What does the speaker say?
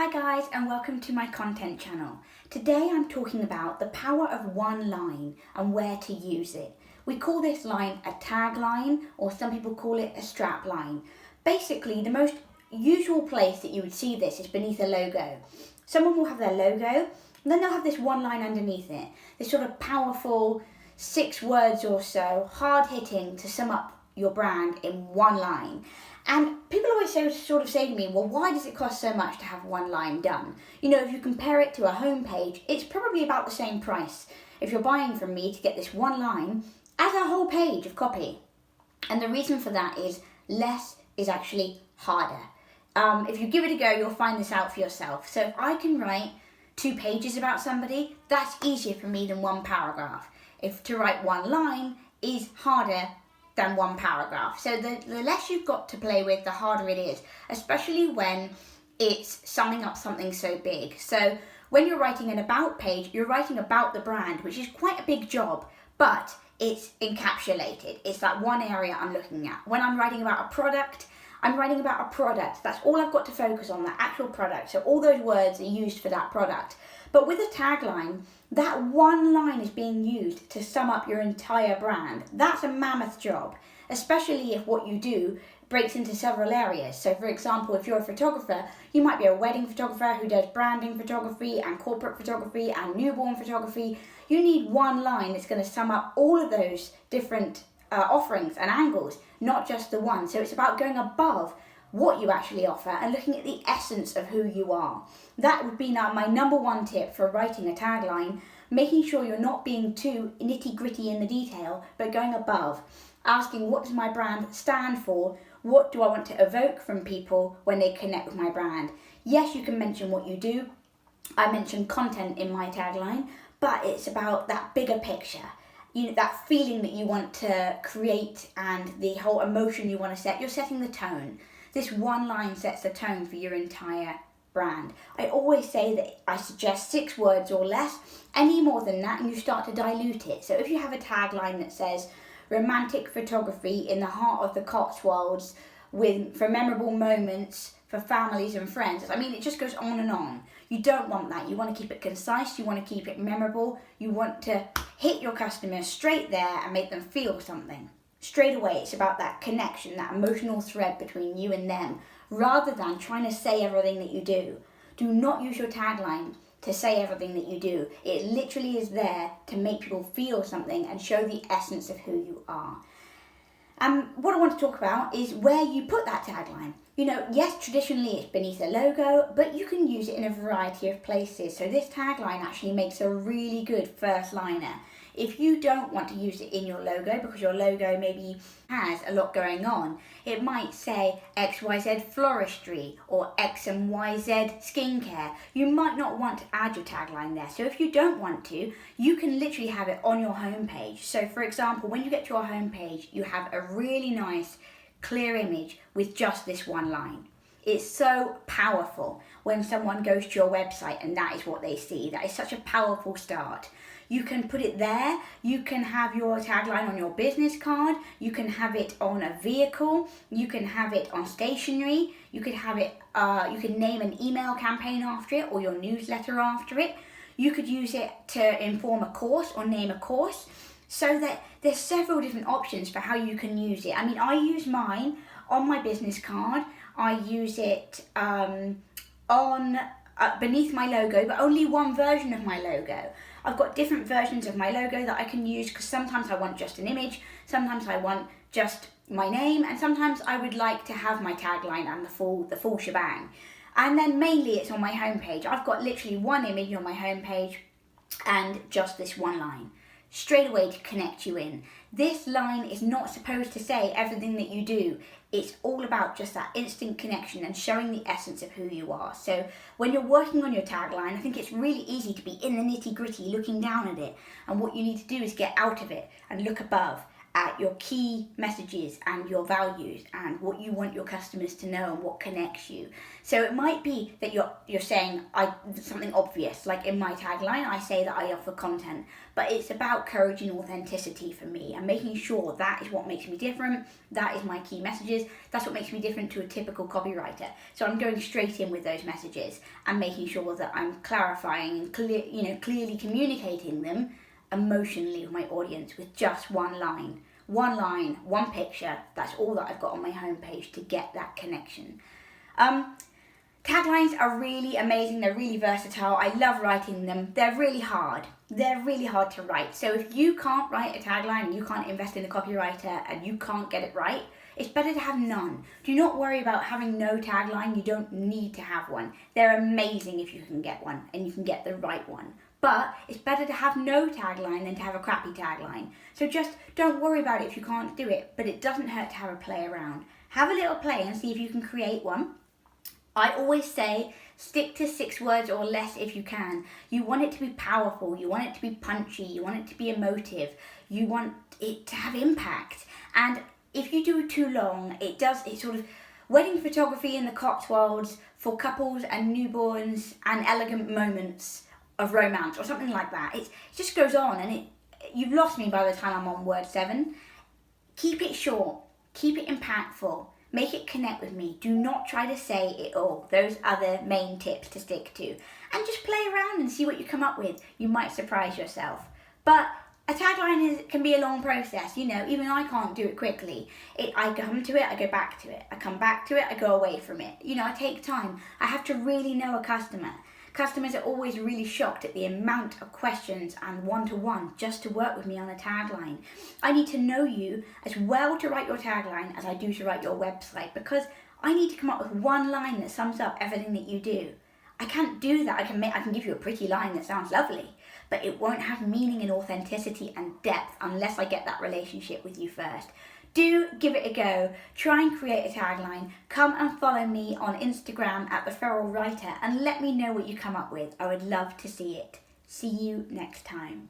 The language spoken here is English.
Hi guys, and welcome to my content channel. Today I'm talking about the power of one line and where to use it. We call this line a tagline, or some people call it a strap line. Basically, the most usual place that you would see this is beneath a logo. Someone will have their logo, and then they'll have this one line underneath it. This sort of powerful 6 words or so, hard hitting to sum up your brand in one line. And people always say to me, well, why does it cost so much to have one line done? You know, if you compare it to a homepage, it's probably about the same price if you're buying from me to get this one line as a whole page of copy. And the reason for that is less is actually harder. If you give it a go, you'll find this out for yourself. So if I can write 2 pages about somebody, that's easier for me than 1 paragraph. If to write 1 line is harder than 1 paragraph. So the less you've got to play with, the harder it is, especially when it's summing up something so big. So when you're writing an about page, you're writing about the brand, which is quite a big job, but it's encapsulated. It's that one area I'm looking at. When I'm writing about a product, I'm writing about a product. That's all I've got to focus on, the actual product. So all those words are used for that product. But with a tagline, that one line is being used to sum up your entire brand. That's a mammoth job, especially if what you do breaks into several areas. So for example, if you're a photographer, you might be a wedding photographer who does branding photography and corporate photography and newborn photography. You need one line that's going to sum up all of those different offerings and angles, not just the one. So it's about going above what you actually offer and looking at the essence of who you are. That would be now my number 1 tip for writing a tagline, making sure you're not being too nitty-gritty in the detail, but going above, asking what does my brand stand for, what do I want to evoke from people when they connect with my brand. Yes, you can mention what you do. I mentioned content in my tagline, but it's about that bigger picture. You know, that feeling that you want to create and the whole emotion you want to set. You're setting the tone. This one line sets the tone for your entire brand. I always say that I suggest 6 words or less. Any more than that and you start to dilute it. So if you have a tagline that says romantic photography in the heart of the Cotswolds for memorable moments for families and friends. I mean, it just goes on and on. You don't want that. You want to keep it concise. You want to keep it memorable. You want to hit your customers straight there and make them feel something. Straight away, it's about that connection, that emotional thread between you and them, rather than trying to say everything that you do. Do not use your tagline to say everything that you do. It literally is there to make people feel something and show the essence of who you are. And what I want to talk about is where you put that tagline. You know, yes, traditionally it's beneath a logo, but you can use it in a variety of places. So this tagline actually makes a really good first liner. If you don't want to use it in your logo because your logo maybe has a lot going on, it might say XYZ floristry or X and YZ skincare. You might not want to add your tagline there. So if you don't want to, you can literally have it on your homepage. So for example, when you get to your homepage, you have a really nice clear image with just this one line. It's so powerful when someone goes to your website and that is what they see. That is such a powerful start. You can put it there. You can have your tagline on your business card. You can have it on a vehicle. You can have it on stationery. You could have it. You can name an email campaign after it or your newsletter after it. You could use it to inform a course or name a course. So that there's several different options for how you can use it. I mean, I use mine on my business card. I use it beneath my logo, but only one version of my logo. I've got different versions of my logo that I can use because sometimes I want just an image, sometimes I want just my name, and sometimes I would like to have my tagline and the full shebang. And then mainly it's on my homepage. I've got literally one image on my homepage and just this one line. Straight away to connect you in. This line is not supposed to say everything that you do. It's all about just that instant connection and showing the essence of who you are. So when you're working on your tagline, I think it's really easy to be in the nitty-gritty looking down at it. And what you need to do is get out of it and look above at your key messages and your values and what you want your customers to know and what connects you. So it might be that you're saying something obvious, like in my tagline, I say that I offer content, but it's about courage and authenticity for me and making sure that is what makes me different. That is my key messages. That's what makes me different to a typical copywriter. So I'm going straight in with those messages and making sure that I'm clarifying and clearly communicating them emotionally with my audience with just one line, one picture. That's all that I've got on my homepage to get that connection. Taglines are really amazing. They're really versatile. I love writing them. They're really hard. To write. So if you can't write a tagline and you can't invest in a copywriter and you can't get it right, it's better to have none. Do not worry about having no tagline. You don't need to have one. They're amazing if you can get one and you can get the right one. But it's better to have no tagline than to have a crappy tagline. So just don't worry about it if you can't do it, but it doesn't hurt to have a play around. Have a little play and see if you can create one. I always say stick to 6 words or less if you can. You want it to be powerful, you want it to be punchy, you want it to be emotive, you want it to have impact. And if you do it too long, it's sort of wedding photography in the Cotswolds for couples and newborns and elegant moments of romance or something like that. It just goes on and you've lost me by the time I'm on word 7. Keep it short, keep it impactful, make it connect with me. Do not try to say it all. Those are the main tips to stick to. And just play around and see what you come up with. You might surprise yourself. But a tagline can be a long process, even I can't do it quickly. I come to it, I go back to it. I come back to it, I go away from it. I take time. I have to really know a customer. Customers are always really shocked at the amount of questions and one-to-one just to work with me on a tagline. I need to know you as well to write your tagline as I do to write your website, because I need to come up with one line that sums up everything that you do. I can't do that. I can give you a pretty line that sounds lovely, but it won't have meaning and authenticity and depth unless I get that relationship with you first. Do give it a go. Try and create a tagline. Come and follow me on Instagram at The Feral Writer and let me know what you come up with. I would love to see it. See you next time.